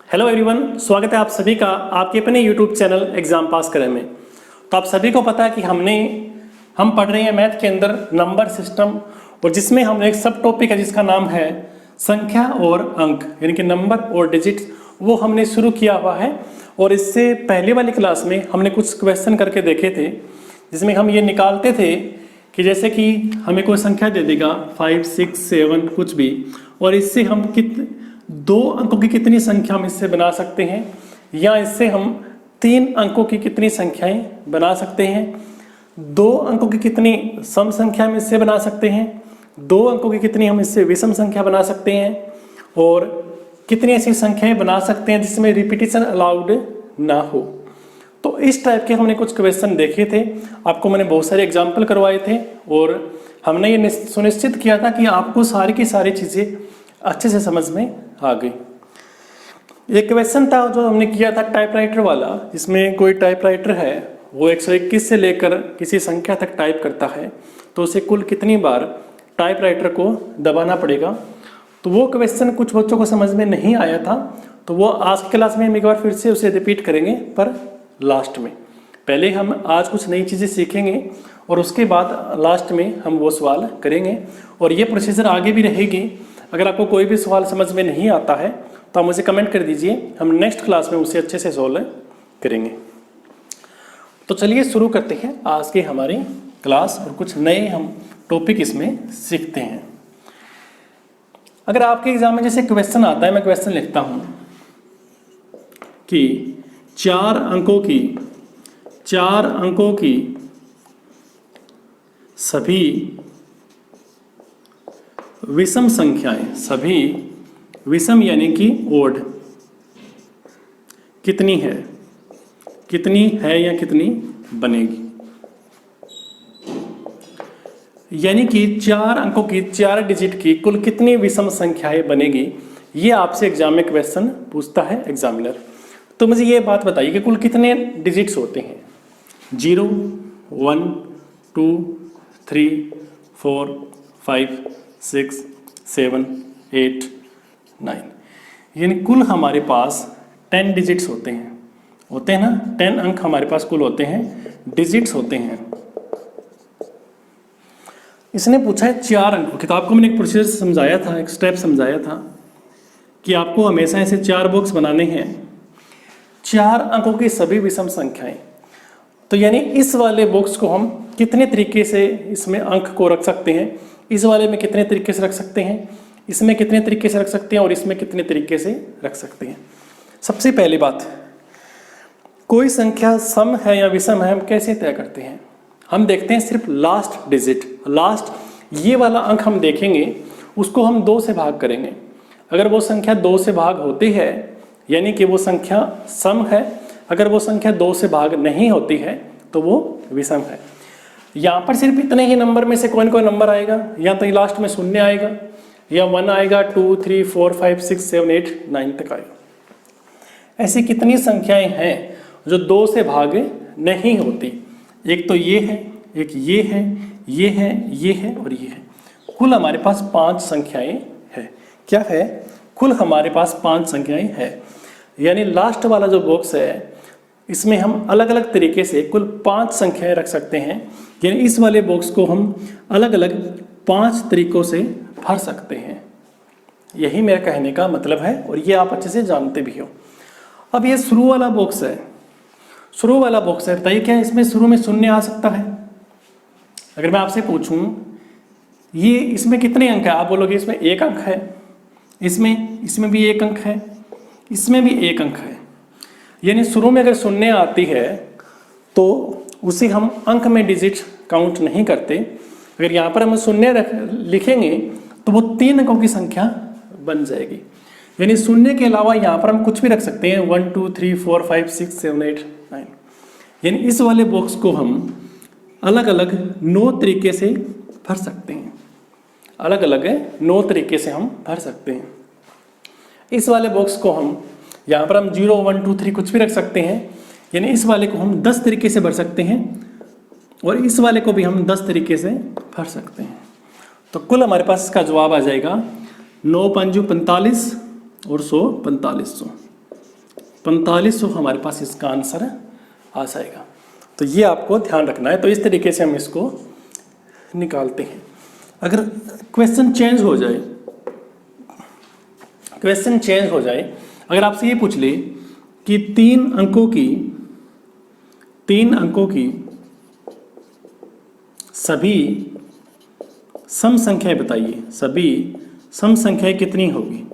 Hello everyone, स्वागत है आप सभी का आपके अपने यूट्यूब चैनल एग्जाम पास करें में। तो आप सभी को पता है कि हम पढ़ रहे हैं मैथ के अंदर नंबर सिस्टम, और जिसमें हमने एक सब टॉपिक है जिसका नाम है संख्या और अंक, यानी कि नंबर और डिजिट्स, वो हमने शुरू किया हुआ है। और इससे पहले वाली क्लास में हमने कुछ क्वेश्चन करके देखे थे, जिसमें हम ये निकालते थे कि जैसे कि हमें कोई संख्या दे देगा 5, 6, 7 कुछ भी, और इससे हम दो अंकों की कितनी संख्या हम इससे बना सकते हैं, या इससे हम 3 अंकों की कितनी संख्याएं बना सकते हैं, 2 अंकों की कितनी सम संख्या हम इससे बना सकते हैं, 2 अंकों की कितनी हम इससे विषम संख्या बना सकते हैं, और कितनी ऐसी संख्याएं बना सकते हैं जिसमें रिपीटिशन अलाउड ना हो। तो इस टाइप के हमने कुछ क्वेश्चन देखे थे, आपको मैंने बहुत सारे एग्जाम्पल करवाए थे, और हमने ये सुनिश्चित किया था कि आपको सारी की सारी चीज़ें अच्छे से समझ में आ गई। एक क्वेश्चन था जो हमने किया था टाइपराइटर वाला, जिसमें कोई टाइपराइटर है वो 121 से लेकर किसी संख्या तक टाइप करता है, तो उसे कुल कितनी बार टाइपराइटर को दबाना पड़ेगा। तो वो क्वेश्चन कुछ बच्चों को समझ में नहीं आया था, तो वो आज की क्लास में हम एक बार फिर से उसे रिपीट करेंगे, पर लास्ट में। पहले हम आज कुछ नई चीज़ें सीखेंगे और उसके बाद लास्ट में हम वो सवाल करेंगे, और ये प्रोसीजर आगे भी रहेगी। अगर आपको कोई भी सवाल समझ में नहीं आता है तो आप मुझे कमेंट कर दीजिए, हम नेक्स्ट क्लास में उसे अच्छे से सॉल्व करेंगे। तो चलिए शुरू करते हैं आज की हमारी क्लास, और कुछ नए हम टॉपिक इसमें सीखते हैं। अगर आपके एग्जाम में जैसे क्वेश्चन आता है, मैं क्वेश्चन लिखता हूं कि 4 अंकों की सभी विषम संख्याएं, सभी विषम यानी कि ओड, कितनी है या कितनी बनेगी। यानी कि 4 अंकों की 4 डिजिट की कुल कितनी विषम संख्याएं बनेगी, ये आपसे एग्जाम में क्वेश्चन पूछता है एग्जामिनर। तो मुझे ये बात बताइए कि कुल कितने डिजिट्स होते हैं। 0, 1, 2, 3, 4, 5, 6, 7, 8, 9, यानी कुल हमारे पास 10 डिजिट्स होते हैं ना। 10 अंक हमारे पास कुल होते हैं, डिजिट्स होते हैं। इसने पूछा है 4 अंकों की, तो आपको मैंने एक प्रोसीजर समझाया था, एक स्टेप समझाया था कि आपको हमेशा ऐसे 4 बॉक्स बनाने हैं, 4 अंकों की सभी विषम संख्याएं। तो यानी इस वाले बॉक्स को हम कितने तरीके से इसमें अंक को रख सकते हैं, इस वाले में कितने तरीके से रख सकते हैं, इसमें कितने तरीके से रख सकते हैं, और इसमें कितने तरीके से रख सकते हैं। सबसे पहली बात, कोई संख्या सम है या विषम है हम कैसे तय करते हैं। हम देखते हैं सिर्फ लास्ट डिजिट, लास्ट ये वाला अंक हम देखेंगे, उसको हम 2 से भाग करेंगे। अगर वो संख्या 2 से भाग होती है यानी कि वो संख्या सम है, अगर वो संख्या 2 से भाग नहीं होती है तो वो विषम है। यहाँ पर सिर्फ इतने ही नंबर में से कोई ना कोई नंबर आएगा, या तो लास्ट में 0 आएगा, या 1 आएगा, 2, 3, 4, 5, 6, 7, 8, 9 तक आएगा। ऐसी कितनी संख्याएं हैं जो 2 से भाग नहीं होती। एक तो ये है, एक ये है, ये है, ये है और ये है। कुल हमारे पास 5 संख्याएं हैं। क्या है? कुल हमारे पास 5 संख्याएं हैं। यानी लास्ट वाला जो बॉक्स है इसमें हम अलग अलग तरीके से कुल 5 संख्याएं रख सकते हैं। यानी इस वाले बॉक्स को हम अलग अलग 5 तरीकों से भर सकते हैं। यही मेरा कहने का मतलब है, और ये आप अच्छे से जानते भी हो। अब ये शुरू वाला बॉक्स है, शुरू वाला बॉक्स है, बताइए क्या इसमें शुरू में 0 आ सकता है? अगर मैं आपसे पूछूं ये इसमें कितने अंक है, आप बोलोगे इसमें 1 अंक है, इसमें भी 1 अंक है, इसमें भी 1 अंक है। यानी शुरू में अगर 0 आती है तो उसे हम अंक में डिजिट काउंट नहीं करते। अगर यहाँ पर हम 0 लिखेंगे तो वो 3 अंकों की संख्या बन जाएगी। यानी 0 के अलावा यहाँ पर हम कुछ भी रख सकते हैं, 1, 2, 3, 4, 5, 6, 7, 8, 9। यानी इस वाले बॉक्स को हम अलग अलग 9 तरीके से भर सकते हैं, अलग अलग 9 तरीके से हम भर सकते हैं। इस वाले बॉक्स को हम यहाँ पर हम 0, 1, 2, 3 कुछ भी रख सकते हैं। यानी इस वाले को हम 10 तरीके से भर सकते हैं, और इस वाले को भी हम 10 तरीके से भर सकते हैं। तो कुल हमारे पास इसका जवाब आ जाएगा 9 पंजू 45 और 100 4500। 4500 हमारे पास इसका आंसर आ जाएगा। तो ये आपको ध्यान रखना है। तो इस तरीके से हम इसको निकालते हैं। अगर क्वेश्चन चेंज हो जाए, अगर आपसे ये पूछ ले कि 3 अंकों की सभी सम संख्याएं बताइए, सभी सम संख्याएं कितनी होगी,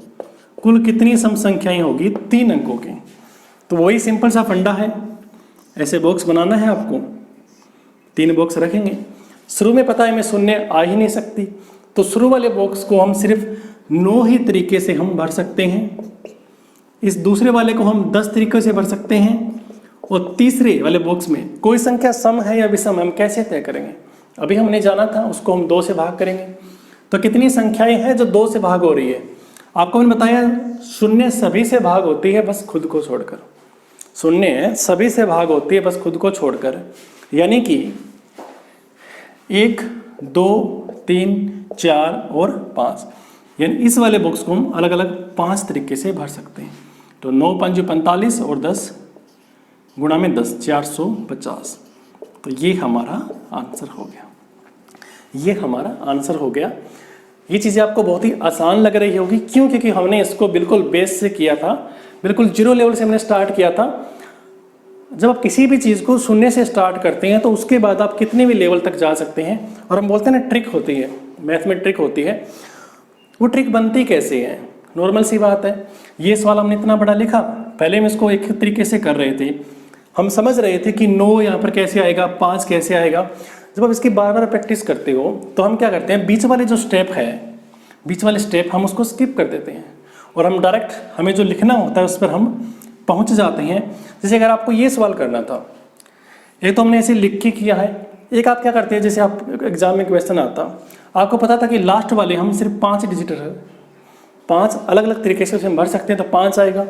कुल कितनी सम संख्याएं होगी 3 अंकों की। तो वही सिंपल सा फंडा है, ऐसे बॉक्स बनाना है आपको, 3 बॉक्स रखेंगे। शुरू में पता है हमें शून्य आ ही नहीं सकती, तो शुरू वाले बॉक्स को हम सिर्फ 9 ही तरीके से हम भर सकते हैं। इस दूसरे वाले को हम 10 तरीके से भर सकते हैं, और तीसरे वाले बॉक्स में कोई संख्या सम है या विषम हम कैसे तय करेंगे, अभी हमने जाना था, उसको हम 2 से भाग करेंगे। तो कितनी संख्याएं हैं जो 2 से भाग हो रही है? आपको मैंने बताया शून्य सभी से भाग होती है बस खुद को छोड़कर, शून्य सभी से भाग होती है बस खुद को छोड़कर, यानी कि 1, 2, 3, 4 और 5, यानी इस वाले बॉक्स को हम अलग अलग 5 तरीके से भर सकते हैं। तो 9 5 45 और 10 गुणा में 10 450। तो ये हमारा आंसर हो गया, ये हमारा आंसर हो गया। ये चीज़ें आपको बहुत ही आसान लग रही होगी, क्यों? क्योंकि हमने इसको बिल्कुल बेस से किया था, बिल्कुल 0 लेवल से हमने स्टार्ट किया था। जब आप किसी भी चीज़ को शून्य से स्टार्ट करते हैं तो उसके बाद आप कितने भी लेवल तक जा सकते हैं। और हम बोलते हैं ना ट्रिक होती है, मैथ में ट्रिक होती है। वो ट्रिक बनती कैसे है? नॉर्मल सी बात है, ये सवाल हमने इतना बड़ा लिखा, पहले हम इसको एक तरीके से कर रहे थे, हम समझ रहे थे कि 9 यहाँ पर कैसे आएगा, 5 कैसे आएगा। जब आप इसकी बार बार प्रैक्टिस करते हो तो हम क्या करते हैं, बीच वाले जो स्टेप है, बीच वाले स्टेप हम उसको स्किप कर देते हैं और हम डायरेक्ट हमें जो लिखना होता है उस पर हम पहुंच जाते हैं। जैसे अगर आपको ये सवाल करना था, एक तो हमने ऐसे लिख के किया है, एक आप क्या करते हैं, जैसे आप एग्जाम में क्वेश्चन आता, आपको पता था कि लास्ट वाले हम सिर्फ 5 डिजिट है, 5 अलग अलग तरीके से हम भर सकते हैं, तो 5 आएगा।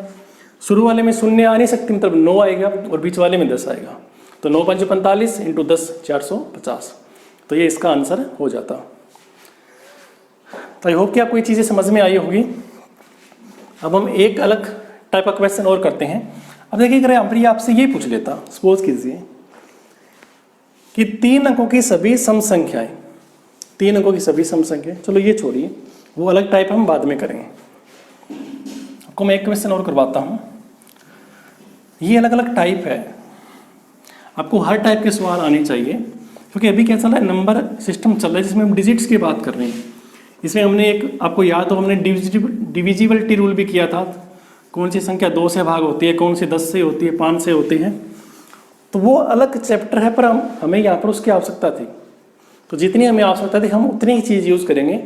शुरू वाले में शून्य आ नहीं सकती, मतलब 9 आएगा, और बीच वाले में 10 आएगा। तो 9 5 45 इंटू 10 450। तो ये इसका आंसर हो जाता। तो आई होप कि आपको ये चीज़ें समझ में आई होगी। अब हम एक अलग टाइप का क्वेश्चन और करते हैं। अब देखिए, अगर हम आपसे ये पूछ लेता, सपोज कीजिए कि 3 अंकों की सभी सम संख्याएं, 3 अंकों की सभी सम संख्याएं, चलो ये छोड़िए, वो अलग टाइप हम बाद में करेंगे। आपको मैं एक क्वेश्चन और करवाता हूँ। ये अलग अलग टाइप है, आपको हर टाइप के सवाल आने चाहिए, क्योंकि अभी क्या चल रहा है, नंबर सिस्टम चल रहा है जिसमें हम डिजिट्स की बात कर रहे हैं। इसमें हमने एक, आपको याद हो, हमने डिविजिबिलिटी रूल भी किया था, कौन सी संख्या 2 से भाग होती है, कौन सी 10 से होती है, 5 से होती है। तो वो अलग चैप्टर है, पर हमें यहाँ पर उसकी आवश्यकता थी। तो जितनी हमें आवश्यकता थी हम उतनी ही चीज़ यूज़ करेंगे,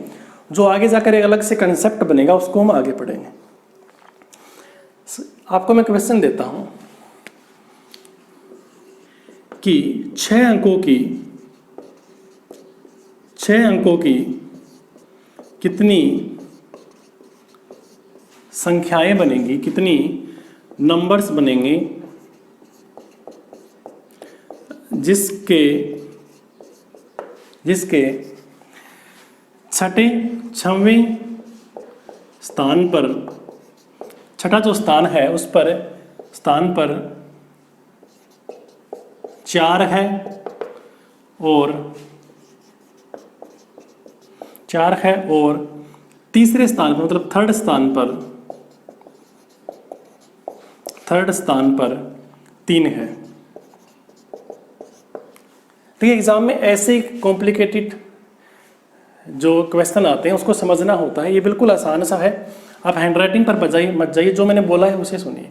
जो आगे जाकर एक अलग से कंसेप्ट बनेगा उसको हम आगे पढ़ेंगे। आपको मैं क्वेश्चन देता हूँ कि 6 अंकों की कितनी संख्याएं बनेंगी, कितनी नंबर्स बनेंगे जिसके छठे 6वें स्थान पर, छठा जो स्थान है उस पर स्थान पर 4 है और तीसरे स्थान पर, मतलब थर्ड स्थान पर 3 है। तो ये एग्जाम में ऐसे कॉम्प्लिकेटेड जो क्वेश्चन आते हैं उसको समझना होता है। ये बिल्कुल आसान सा है, आप हैंडराइटिंग पर मत जाइए, जो मैंने बोला है उसे सुनिए।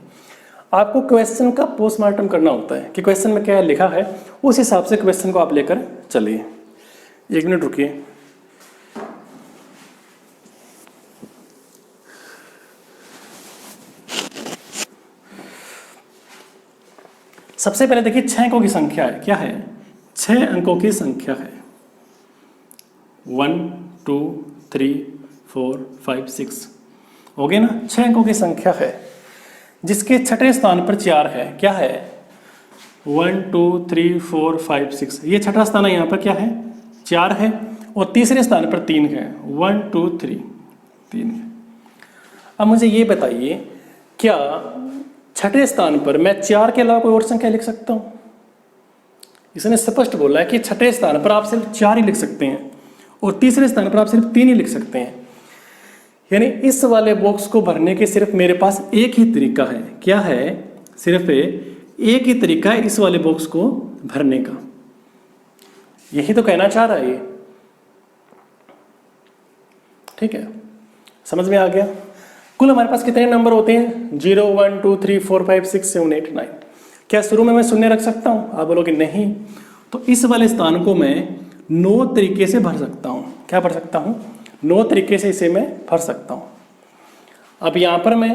आपको क्वेश्चन का पोस्टमार्टम करना होता है कि क्वेश्चन में क्या लिखा है, उस हिसाब से क्वेश्चन को आप लेकर चलिए। 1 मिनट रुकिए। सबसे पहले देखिए 6 अंकों की संख्या है, क्या है? 6 अंकों की संख्या है 1 2 3 4 5 6, हो गया ना? 6 अंकों की संख्या है जिसके छठे स्थान पर 4 है। क्या है? 1 2 3 4 5 6, ये छठा स्थान है, यहाँ पर क्या है? 4 है, और तीसरे स्थान पर 3 है, 1 2 3 3 है। अब मुझे ये बताइए, क्या छठे स्थान पर मैं 4 के अलावा कोई और संख्या लिख सकता हूँ? इसने स्पष्ट बोला है कि छठे स्थान पर आप सिर्फ 4 ही लिख सकते हैं और तीसरे स्थान पर आप सिर्फ 3 ही लिख सकते हैं। यानी इस वाले बॉक्स को भरने के सिर्फ मेरे पास एक ही तरीका है। क्या है? सिर्फ एक ही तरीका है इस वाले बॉक्स को भरने का। यही तो कहना चाह रहा है ये। ठीक है, समझ में आ गया? कुल हमारे पास कितने नंबर होते हैं? 0 1 2 3 4 5 6 7 8 9। क्या शुरू में मैं शून्य रख सकता हूँ? आप बोलोगे नहीं। तो इस वाले स्थान को मैं 9 तरीके से भर सकता हूँ। क्या भर सकता हूँ? 9 तरीके से इसे मैं भर सकता हूँ। अब यहाँ पर मैं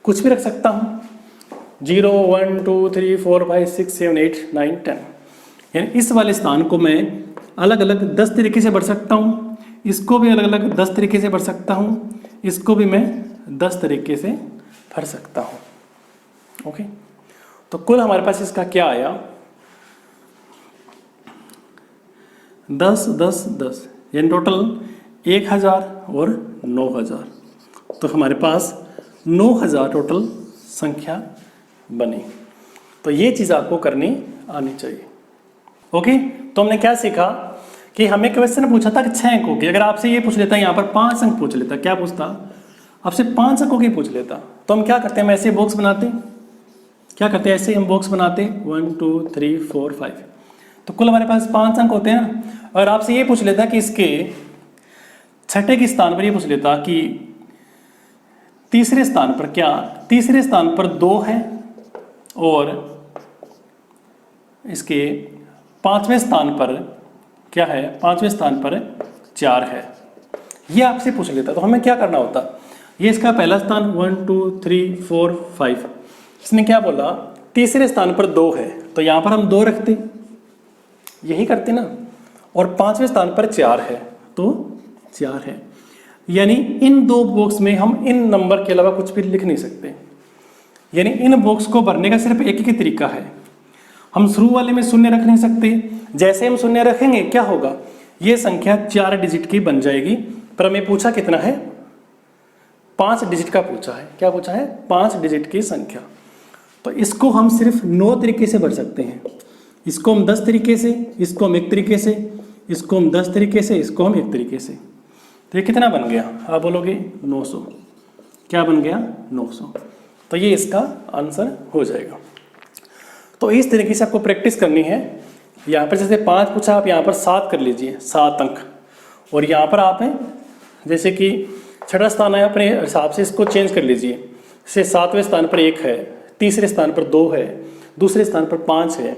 कुछ भी रख सकता हूँ, 0 1 2 3 4 5 6 7 8 9 10। यानी इस वाले स्थान को मैं अलग अलग 10 तरीके से भर सकता हूँ, इसको भी अलग अलग 10 तरीके से भर सकता हूँ, इसको भी मैं 10 तरीके से भर सकता हूँ। ओके, तो कुल हमारे पास इसका क्या आया? 10 10 10, यानी टोटल 1000 और 9000। तो हमारे पास 9000 टोटल संख्या बनी। तो ये चीज़ आपको करनी आनी चाहिए। ओके, तो हमने क्या सीखा कि हमें क्वेश्चन पूछा था कि 6 अंकों की, अगर आपसे ये पूछ लेता यहाँ पर 5 अंक पूछ लेता, क्या पूछता? आपसे 5 अंकों की पूछ लेता, तो हम क्या करते हैं? हम ऐसे बॉक्स बनाते। क्या करते हैं? ऐसे हम बॉक्स बनाते 1 2 3 4 5। तो कुल हमारे पास 5 अंक होते हैं। और आपसे ये पूछ लेता कि इसके छठे के स्थान पर ये पूछ लेता कि तीसरे स्थान पर क्या? तीसरे स्थान पर 2 है और इसके 5वें स्थान पर क्या है? 5वें स्थान पर 4 है। ये आपसे पूछ लेता, तो हमें क्या करना होता? ये इसका पहला स्थान 1 2 3 4 5, इसने क्या बोला? तीसरे स्थान पर 2 है, तो यहाँ पर हम 2 रखते, यही करते ना। और 5वें स्थान पर 4 है, तो 4 है। यानी इन 2 बॉक्स में हम इन नंबर के अलावा कुछ भी लिख नहीं सकते। यानी इन बॉक्स को भरने का सिर्फ एक ही तरीका है। हम शुरू वाले में शून्य रख नहीं सकते। जैसे हम शून्य रखेंगे क्या होगा? ये संख्या 4 डिजिट की बन जाएगी। पर हमें पूछा कितना है? 5 डिजिट का पूछा है। क्या पूछा है? 5 डिजिट की संख्या। तो इसको हम सिर्फ 9 तरीके से भर सकते हैं। इसको हम 10 तरीके से, इसको हम 1 तरीके से, इसको हम 10 तरीके से, इसको हम 1 तरीके से। तो ये कितना बन गया? आप बोलोगे 900। क्या बन गया? 900। तो ये इसका आंसर हो जाएगा। तो इस तरीके से आपको प्रैक्टिस करनी है। यहाँ पर जैसे 5 पूछा, आप यहाँ पर 7 कर लीजिए, 7 अंक। और यहाँ पर आप जैसे कि छठा स्थान है, अपने हिसाब से इसको चेंज कर लीजिए। जैसे 7वें स्थान पर 1 है, तीसरे स्थान पर 2 है, दूसरे स्थान पर 5 है।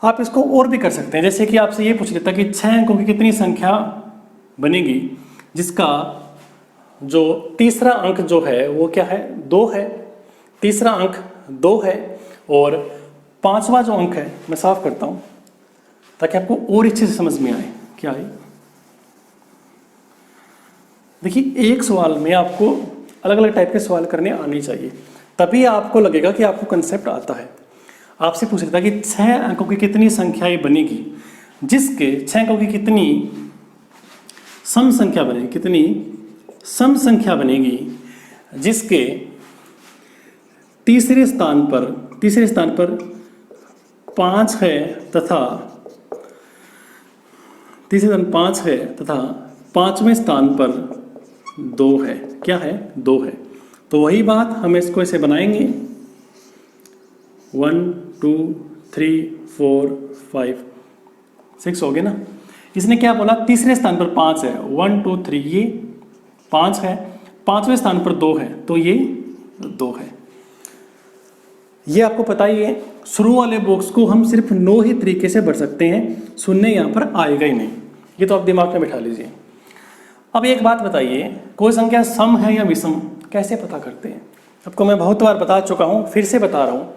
आप इसको और भी कर सकते हैं। जैसे कि आपसे ये पूछ लेता कि 6 अंकों की कितनी संख्या बनेगी, जिसका जो तीसरा अंक जो है वो क्या है? 2 है। तीसरा अंक 2 है और 5वां जो अंक है, मैं साफ करता हूँ ताकि आपको और अच्छे से समझ में आए। क्या है? देखिए, एक सवाल में आपको अलग अलग टाइप के सवाल करने आने चाहिए, तभी आपको लगेगा कि आपको कंसेप्ट आता है। आपसे पूछ लेता कि 6 अंकों की कितनी संख्याएं बनेगी, जिसके 6 अंकों की कितनी सम संख्या बनेगी, कितनी सम संख्या बनेगी, जिसके तीसरे स्थान पर 5 है तथा तीसरे स्थान 5 है तथा 5वें स्थान पर 2 है। क्या है? 2 है। तो वही बात हम इसको ऐसे बनाएंगे 1 2 3 4 5 6 हो गए ना। इसने क्या बोला? तीसरे स्थान पर 5 है, 1 2 3, ये 5 है। 5वें स्थान पर 2 है, तो ये 2 है। ये आपको पता ही है। शुरू वाले बॉक्स को हम सिर्फ 9 ही तरीके से भर सकते हैं, शून्य यहाँ पर आएगा ही नहीं। ये तो आप दिमाग में बिठा लीजिए। अब एक बात बताइए, कोई संख्या सम है या विषम, कैसे पता करते हैं? आपको मैं बहुत बार बता चुका हूँ, फिर से बता रहा हूँ।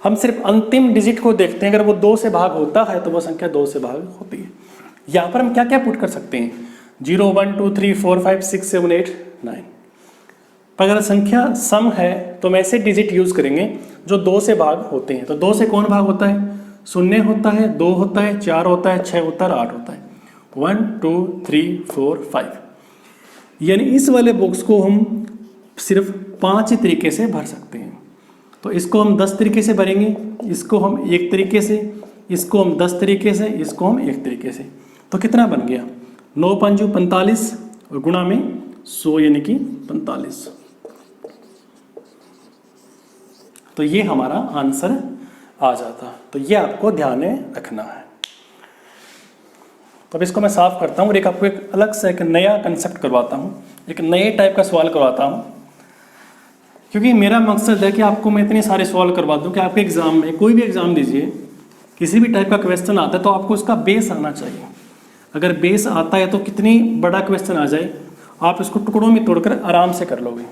हम सिर्फ अंतिम डिजिट को देखते हैं, अगर वो 2 से भाग होता है तो वो संख्या 2 से भाग होती है। यहाँ पर हम क्या क्या पुट कर सकते हैं? 0 1 2 3 4 5 6 7 8 9। पर अगर संख्या सम है तो हम ऐसे डिजिट यूज़ करेंगे जो 2 से भाग होते हैं। तो 2 से कौन भाग होता है? 0 होता है, 2 होता है, 4 होता है, 6 होता है, 8 होता है। 1 2 3 4 5। यानी इस वाले बॉक्स को हम सिर्फ 5 ही तरीके से भर सकते हैं। तो इसको हम 10 तरीके से भरेंगे, इसको हम एक तरीके से, इसको हम 10 तरीके से, इसको हम एक तरीके से। तो कितना बन गया? 9 पंजू 45 और गुणा में 100 यानी कि 45। तो ये हमारा आंसर आ जाता। तो ये आपको ध्यान में रखना है। तो अब इसको मैं साफ करता हूँ और एक आपको एक अलग से एक नया कंसेप्ट करवाता हूँ, एक नए टाइप का सवाल करवाता हूँ, क्योंकि मेरा मकसद है कि आपको मैं इतने सारे सवाल करवा दूँ कि आपके एग्जाम में, कोई भी एग्जाम दीजिए, किसी भी टाइप का क्वेश्चन आता है तो आपको उसका बेस आना चाहिए। अगर बेस आता है तो कितनी बड़ा क्वेश्चन आ जाए आप इसको टुकड़ों में तोड़कर आराम से कर लोगे।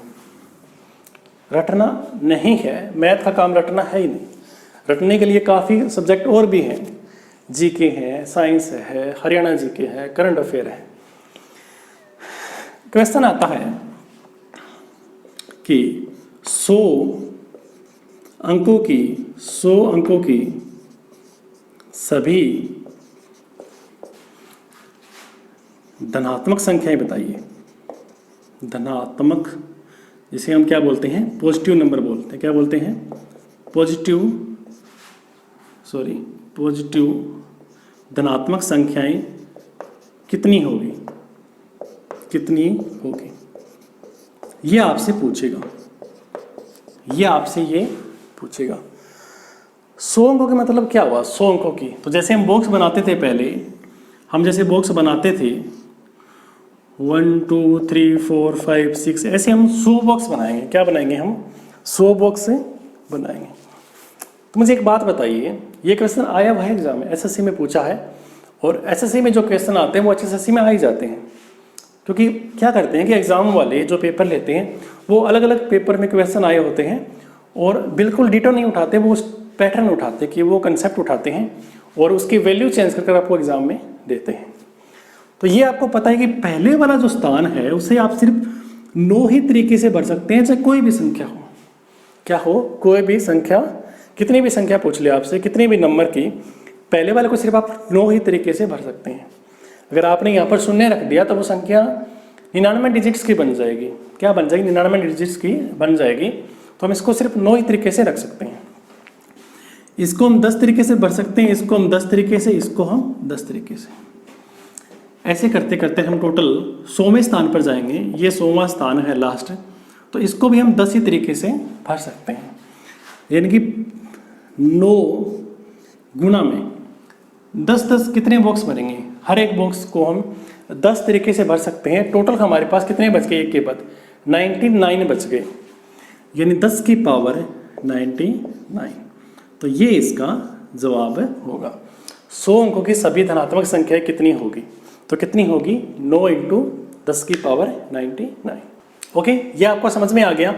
रटना नहीं है, मैथ का काम रटना है ही नहीं। रटने के लिए काफ़ी सब्जेक्ट और भी हैं, जीके है, साइंस है, हरियाणा जीके है, करंट अफेयर है। क्वेश्चन आता है कि 100 अंकों की सभी धनात्मक संख्याएं बताइए। धनात्मक, जिसे हम क्या बोलते हैं? पॉजिटिव नंबर बोलते हैं। क्या बोलते हैं? पॉजिटिव धनात्मक संख्याएं कितनी होगी, ये आपसे पूछेगा, 100 अंकों का मतलब क्या हुआ? 100 अंकों की, तो जैसे हम बॉक्स बनाते थे पहले, हम जैसे बॉक्स बनाते थे 1 2 3 4 5 6, ऐसे हम 100 बॉक्स बनाएंगे। क्या बनाएंगे? हम 100 बॉक्स से बनाएंगे। तो मुझे एक बात बताइए, ये क्वेश्चन आया हुआ है एग्जाम में, एसएससी में पूछा है, और एसएससी में जो क्वेश्चन आते हैं वो एचएसएससी में आ ही जाते हैं। क्योंकि क्या करते हैं कि एग्जाम वाले जो पेपर लेते हैं वो अलग अलग पेपर में क्वेश्चन आए होते हैं और बिल्कुल डिटो नहीं उठाते, वो उस पैटर्न उठाते कि वो कंसेप्ट उठाते हैं और उसकी वैल्यू चेंज करके आपको एग्जाम में देते हैं। तो ये आपको पता है कि पहले वाला जो स्थान है उसे आप सिर्फ 9 ही तरीके से भर सकते हैं, चाहे कोई भी संख्या हो। क्या हो? कोई भी संख्या, कितनी भी संख्या पूछ ले आपसे, कितनी भी नंबर की, पहले वाले को सिर्फ आप 9 ही तरीके से भर सकते हैं। अगर आपने यहाँ पर शून्य रख दिया तो वो संख्या 99 डिजिट्स की बन जाएगी। क्या बन जाएगी? 99 डिजिट्स की बन जाएगी। तो हम इसको सिर्फ 9 ही तरीके से रख सकते हैं। इसको हम 10 तरीके से भर सकते हैं, इसको हम 10 तरीके से, इसको हम 10 तरीके से। ऐसे करते करते हम टोटल 100वें स्थान पर जाएंगे। ये 100वां स्थान है लास्ट, तो इसको भी हम 10 ही तरीके से भर सकते हैं। यानी कि 9 गुणा में 10 कितने बॉक्स भरेंगे? हर एक बॉक्स को हम 10 तरीके से भर सकते हैं। टोटल हमारे पास कितने बच गए? एक के बाद 99 बच गए, यानी 10 की पावर 99। तो ये इसका जवाब होगा। 100 अंकों की सभी धनात्मक संख्याएं कितनी होगी? तो कितनी होगी? 9 × 10 की पावर 99। ओके, ये आपको समझ में आ गया।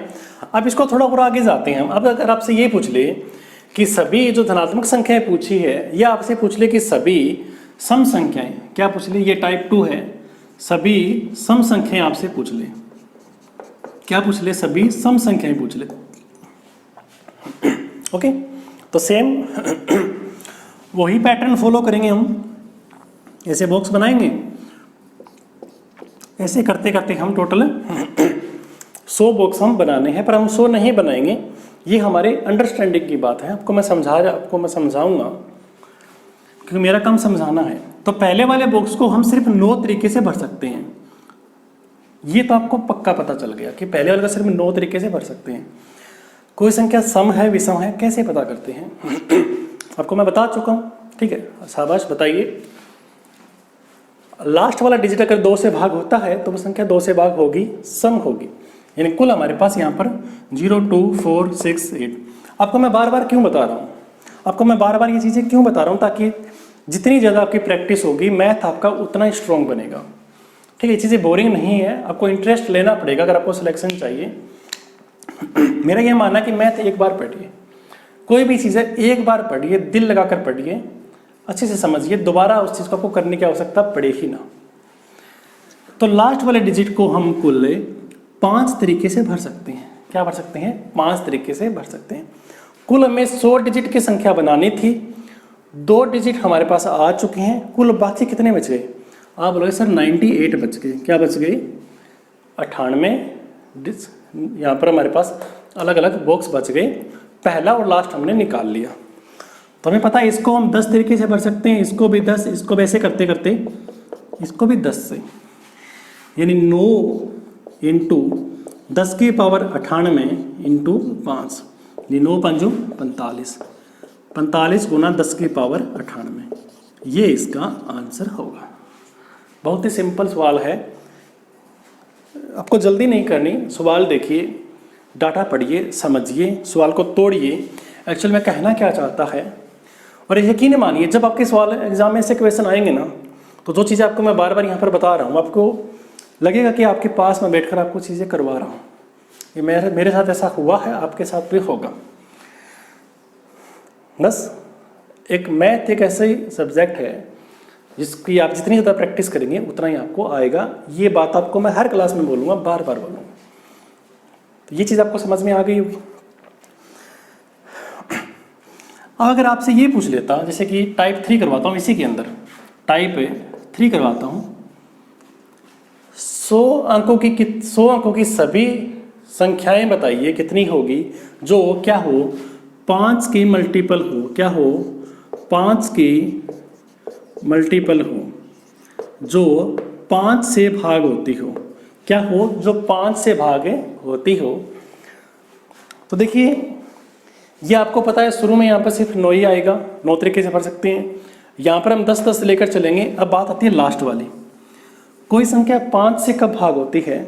अब इसको थोड़ा और आगे जाते हैं हम। अब अगर आपसे ये पूछ ले कि सभी जो धनात्मक संख्याएं पूछी है, या आपसे पूछ ले कि सभी सम संख्याएं, क्या पूछ ले? ये टाइप 2 है, सभी सम संख्याएं आपसे पूछ ले। क्या पूछ ले? सभी सम संख्याएं पूछ ले। ओके, तो सेम वही पैटर्न फॉलो करेंगे हम। ऐसे बॉक्स बनाएंगे, ऐसे करते करते हम टोटल 100 बॉक्स हम बनाने हैं, पर हम 100 नहीं बनाएंगे। ये हमारे अंडरस्टैंडिंग की बात है। आपको मैं समझाऊंगा, क्योंकि मेरा काम समझाना है। तो पहले वाले बॉक्स को हम सिर्फ 9 तरीके से भर सकते हैं। ये तो आपको पक्का पता चल गया कि पहले वाले का सिर्फ 9 तरीके से भर सकते हैं। कोई संख्या सम है, विषम है, कैसे पता करते हैं? आपको मैं बता चुका हूँ, ठीक है, शाबाश, बताइए। लास्ट वाला डिजिट अगर 2 से भाग होता है तो वो संख्या 2 से भाग होगी, सम होगी। यानी कुल हमारे पास यहाँ पर 0 2 4 6 8। आपको मैं बार बार क्यों बता रहा हूँ? आपको मैं बार बार ये चीज़ें क्यों बता रहा हूँ? ताकि जितनी ज़्यादा आपकी प्रैक्टिस होगी, मैथ आपका उतना ही स्ट्रॉन्ग बनेगा। ठीक है, ये चीज़ें बोरिंग नहीं है, आपको इंटरेस्ट लेना पड़ेगा अगर आपको सिलेक्शन चाहिए। मेरा ये मानना है कि मैथ एक बार पढ़िए, कोई भी चीज़ है एक बार पढ़िए, दिल लगाकर पढ़िए, अच्छे से समझिए, दोबारा उस चीज़ को आपको करने की आवश्यकता पड़े ही ना। तो लास्ट वाले डिजिट को हम कुल 5 तरीके से भर सकते हैं। क्या भर सकते हैं? 5 तरीके से भर सकते हैं। कुल हमें 100 डिजिट की संख्या बनानी थी, 2 डिजिट हमारे पास आ चुके हैं, कुल बाकी कितने बच गए? आप बोलोगे सर 98 बच गए। क्या बच गए? 98 यहाँ पर हमारे पास अलग अलग बॉक्स बच गए। पहला और लास्ट हमने निकाल लिया। तो हमें पता है इसको हम 10 तरीके से भर सकते हैं, इसको भी 10, इसको भी ऐसे करते करते इसको भी 10 से, यानी 9 इंटू 10 की पावर 98 इंटू 5, ये 9 पंजो 45, 45 गुना 10 की पावर 98, ये इसका आंसर होगा। बहुत ही सिंपल सवाल है, आपको जल्दी नहीं करनी, सवाल देखिए, डाटा पढ़िए, समझिए, सवाल को तोड़िए, एक्चुअल में कहना क्या चाहता है। और यकीन मानिए जब आपके सवाल एग्जाम में ऐसे क्वेश्चन आएंगे ना, तो जो चीज़ें आपको मैं बार बार यहाँ पर बता रहा हूँ, आपको लगेगा कि आपके पास में बैठकर आपको चीज़ें करवा रहा हूँ। ये मेरे साथ ऐसा हुआ है, आपके साथ भी होगा। बस एक मैथ एक ऐसा ही सब्जेक्ट है जिसकी आप जितनी ज़्यादा प्रैक्टिस करेंगे उतना ही आपको आएगा। ये बात आपको मैं हर क्लास में बोलूँगा, बार बार बोलूँगा। तो ये चीज़ आपको समझ में आ गई होगी। अब अगर आपसे ये पूछ लेता, जैसे कि टाइप 3 करवाता हूँ, इसी के अंदर टाइप 3 करवाता हूँ, 100 अंकों की सभी संख्याएं बताइए कितनी होगी जो क्या हो 5 की मल्टीपल हो, क्या हो 5 की मल्टीपल हो, जो 5 से भाग होती हो, क्या हो जो 5 से भाग होती हो। तो देखिए ये आपको पता है, शुरू में यहाँ पर सिर्फ 9 ही आएगा, 9 तरीके से भर सकते हैं। यहाँ पर हम 10 लेकर चलेंगे। अब बात आती है लास्ट वाली, कोई संख्या 5 से कब भाग होती है,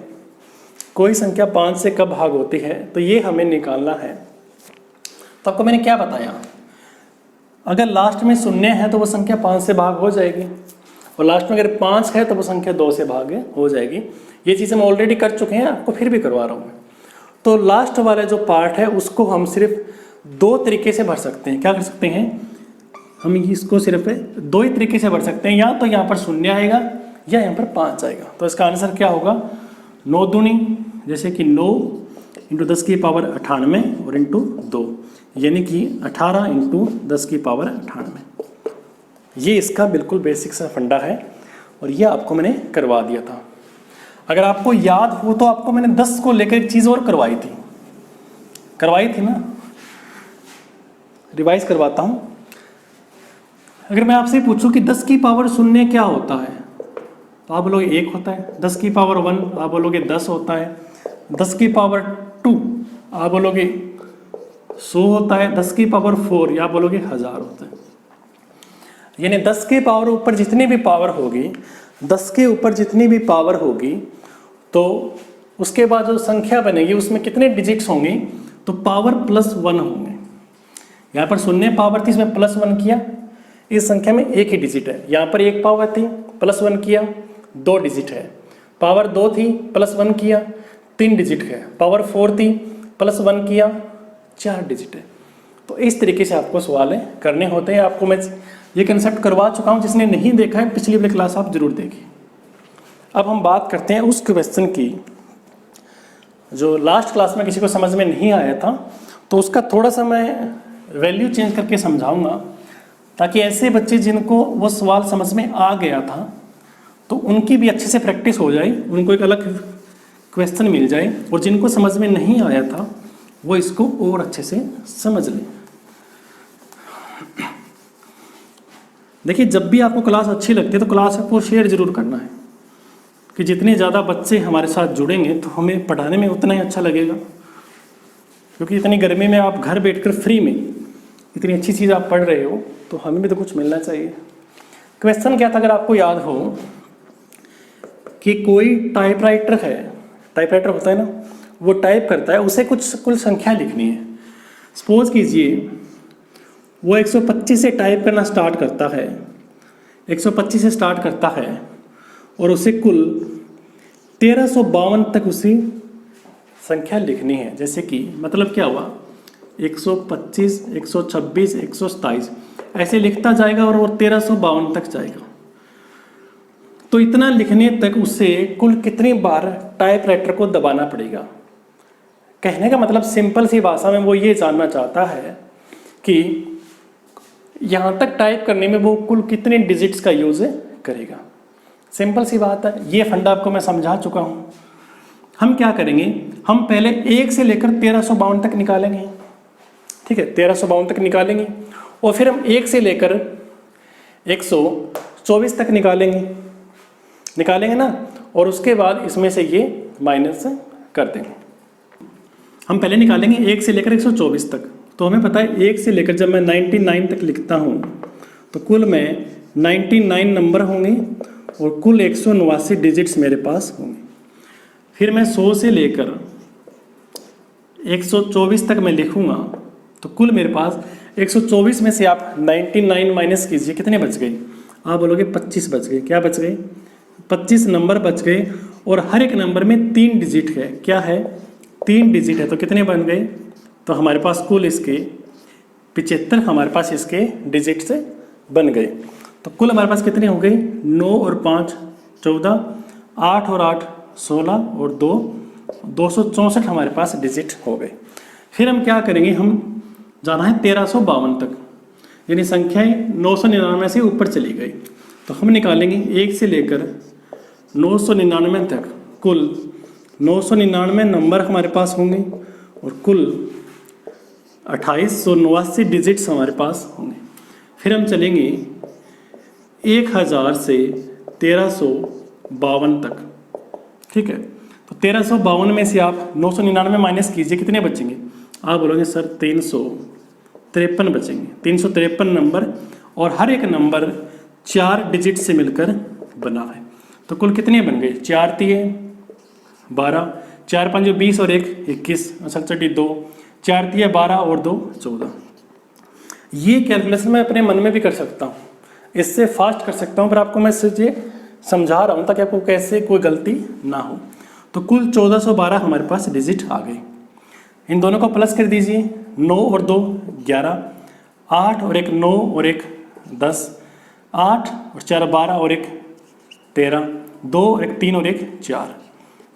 कोई संख्या 5 से कब भाग होती है, तो ये हमें निकालना है। तो आपको मैंने क्या बताया, अगर लास्ट में 0 है तो वो संख्या 5 से भाग हो जाएगी, और लास्ट में अगर 5 है तो वो संख्या 2 से भाग हो जाएगी। ये चीज़ हम ऑलरेडी कर चुके हैं, आपको फिर भी करवा रहा हूँ। तो लास्ट वाला जो पार्ट है उसको हम सिर्फ 2 तरीके से भर सकते हैं। क्या कर सकते हैं, हम इसको सिर्फ 2 ही तरीके से भर सकते हैं, या तो यहाँ पर 0 आएगा या यहाँ पर 5 आएगा। तो इसका आंसर क्या होगा, 9 दूनी, जैसे कि 9 इंटू 10 की पावर 98 और इंटू 2, यानी कि 18 इंटू 10 की पावर 98। ये इसका बिल्कुल बेसिक सा फंडा है, और ये आपको मैंने करवा दिया था। अगर आपको याद हो तो आपको मैंने 10 को लेकर एक चीज़ और करवाई थी ना, रिवाइज करवाता हूँ। अगर मैं आपसे पूछूं कि 10 की पावर 0 क्या होता है, तो आप बोलोगे 1 होता है। 10 की पावर 1 आप बोलोगे 10 होता है। 10 की पावर 2 आप बोलोगे 100 होता है। 10 की पावर 4 आप बोलोगे 1000 होता है। यानी 10 के पावर ऊपर जितनी भी पावर होगी, 10 के ऊपर जितनी भी पावर होगी, तो उसके बाद जो संख्या बनेगी उसमें कितने डिजिट्स होंगे, तो पावर +1 होंगे। यहाँ पर 0 पावर थी, इसमें +1 किया, इस संख्या में एक ही डिजिट है। यहाँ पर 1 पावर थी, +1 किया, 2 डिजिट है। पावर 2 थी, +1 किया, 3 डिजिट है। पावर 4 थी, +1 किया, 4 डिजिट है। तो इस तरीके से आपको सवाल करने होते हैं। आपको मैं ये कंसेप्ट करवा चुका हूँ, जिसने नहीं देखा है पिछली वाली क्लास आप जरूर देखिए। अब हम बात करते हैं उस क्वेश्चन की जो लास्ट क्लास में किसी को समझ में नहीं आया था, तो उसका थोड़ा सा मैं वैल्यू चेंज करके समझाऊंगा, ताकि ऐसे बच्चे जिनको वो सवाल समझ में आ गया था तो उनकी भी अच्छे से प्रैक्टिस हो जाए, उनको एक अलग क्वेश्चन मिल जाए, और जिनको समझ में नहीं आया था वो इसको और अच्छे से समझ लें। देखिए जब भी आपको क्लास अच्छी लगती है तो क्लास आपको शेयर जरूर करना है, कि जितने ज़्यादा बच्चे हमारे साथ जुड़ेंगे तो हमें पढ़ाने में उतना ही अच्छा लगेगा। क्योंकि इतनी गर्मी में आप घर बैठकर फ्री में इतनी अच्छी चीज़ आप पढ़ रहे हो, तो हमें भी तो कुछ मिलना चाहिए। क्वेश्चन क्या था, अगर आपको याद हो कि कोई टाइपराइटर है, टाइपराइटर होता है ना, वो टाइप करता है, उसे कुल संख्या लिखनी है। सपोज कीजिए वो 125 से टाइप करना स्टार्ट करता है, 125 से स्टार्ट करता है, और उसे कुल 1352 तक उसी संख्या लिखनी है। जैसे कि मतलब क्या हुआ, 125, 126, 127 ऐसे लिखता जाएगा और वो 1352 तक जाएगा। तो इतना लिखने तक उसे कुल कितनी बार टाइपराइटर को दबाना पड़ेगा। कहने का मतलब सिंपल सी भाषा में वो ये जानना चाहता है कि यहाँ तक टाइप करने में वो कुल कितने डिजिट्स का यूज़ करेगा। सिंपल सी बात है, ये फंडा आपको मैं समझा चुका हूँ। हम क्या करेंगे, हम पहले 1 से लेकर 1352 तक निकालेंगे। ठीक है, 1352 तक निकालेंगे और फिर हम 1 से लेकर 124 तक निकालेंगे ना, और उसके बाद इसमें से ये माइनस कर देंगे। हम पहले निकालेंगे 1 से लेकर 124 तक। तो हमें पता है 1 से लेकर जब मैं 99 तक लिखता हूँ तो कुल में 99 नंबर होंगे और कुल 189 डिजिट्स मेरे पास होंगे। फिर मैं 100 से लेकर 124 तक मैं लिखूँगा तो कुल मेरे पास 124 में से आप 99 माइनस कीजिए, कितने बच गए? आप बोलोगे 25 बच गए। क्या बच गए? 25 नंबर बच गए और हर एक नंबर में 3 डिजिट है। क्या है? 3 डिजिट है। तो कितने बन गए? तो हमारे पास कुल इसके 75 हमारे पास इसके डिजिट से बन गए। तो कुल हमारे पास कितने हो गए? 9 और 5 14, 8 और 8 16 और 2 264 हमारे पास डिजिट हो गए। फिर हम क्या करेंगे? हम जाना है 1352 तक, यानी संख्याएं 999 से ऊपर चली गई। तो हम निकालेंगे 1 से लेकर 999 तक कुल 999 नंबर हमारे पास होंगे और कुल 2889 डिजिट्स हमारे पास होंगे। फिर हम चलेंगे 1000 से 1352 तक, ठीक है। तो 1352 में से आप 999 माइनस कीजिए, कितने बचेंगे? आप बोलोगे सर 353 बचेंगे। 353 नंबर और हर एक नंबर 4 डिजिट से मिलकर बना है। तो कुल कितने बन गए? 4 तिये 12, 4 5 20 और 1 21, 2, 4 तिये 12 और 2 14। ये कैलकुलेशन मैं अपने मन में भी कर सकता हूँ, इससे फास्ट कर सकता हूँ, पर आपको मैं सिर्फ ये समझा रहा हूँ ताकि आपको कैसे कोई गलती ना हो। तो कुल 1412 हमारे पास डिजिट आ गए। इन दोनों को प्लस कर दीजिए, 9 और 2 11, 8 और 1 9 और 1 10, 8 और 4 12 और 1 13, 2 और 1 3 और 1 4,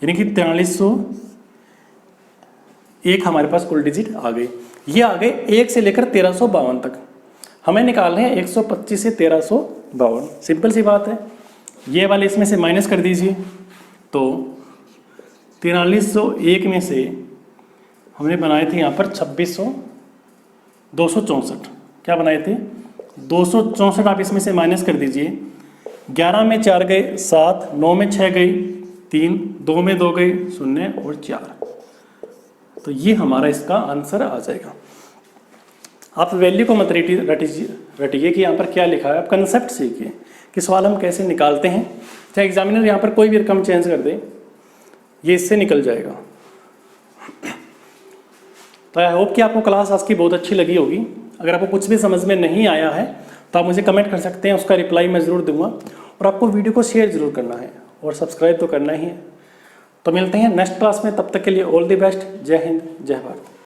यानी कि 4301 हमारे पास कुल डिजिट आ गए। ये आ गए 1 से लेकर 1352 तक। हमें निकालने हैं 125 से 1352। सिंपल सी बात है, ये वाले इसमें से माइनस कर दीजिए। तो 4301 में से हमने बनाए थे यहाँ पर 264। क्या बनाए थे? 264 आप इसमें से माइनस कर दीजिए। 11 में 4 गए 7, 9 में 6 गई 3, 2 में 2 गई 0 और 4। तो ये हमारा इसका आंसर आ जाएगा। आप वैल्यू को मत रटिए कि यहाँ पर क्या लिखा है, आप कंसेप्ट सीखिए कि सवाल हम कैसे निकालते हैं। चाहे एग्जामिनर यहाँ पर कोई भी रकम चेंज कर दे, ये इससे निकल जाएगा। तो आई होप कि आपको क्लास आज की बहुत अच्छी लगी होगी। अगर आपको कुछ भी समझ में नहीं आया है तो आप मुझे कमेंट कर सकते हैं, उसका रिप्लाई मैं ज़रूर दूंगा। और आपको वीडियो को शेयर ज़रूर करना है और सब्सक्राइब तो करना ही है। तो मिलते हैं नेक्स्ट क्लास में, तब तक के लिए ऑल द बेस्ट। जय हिंद, जय भारत।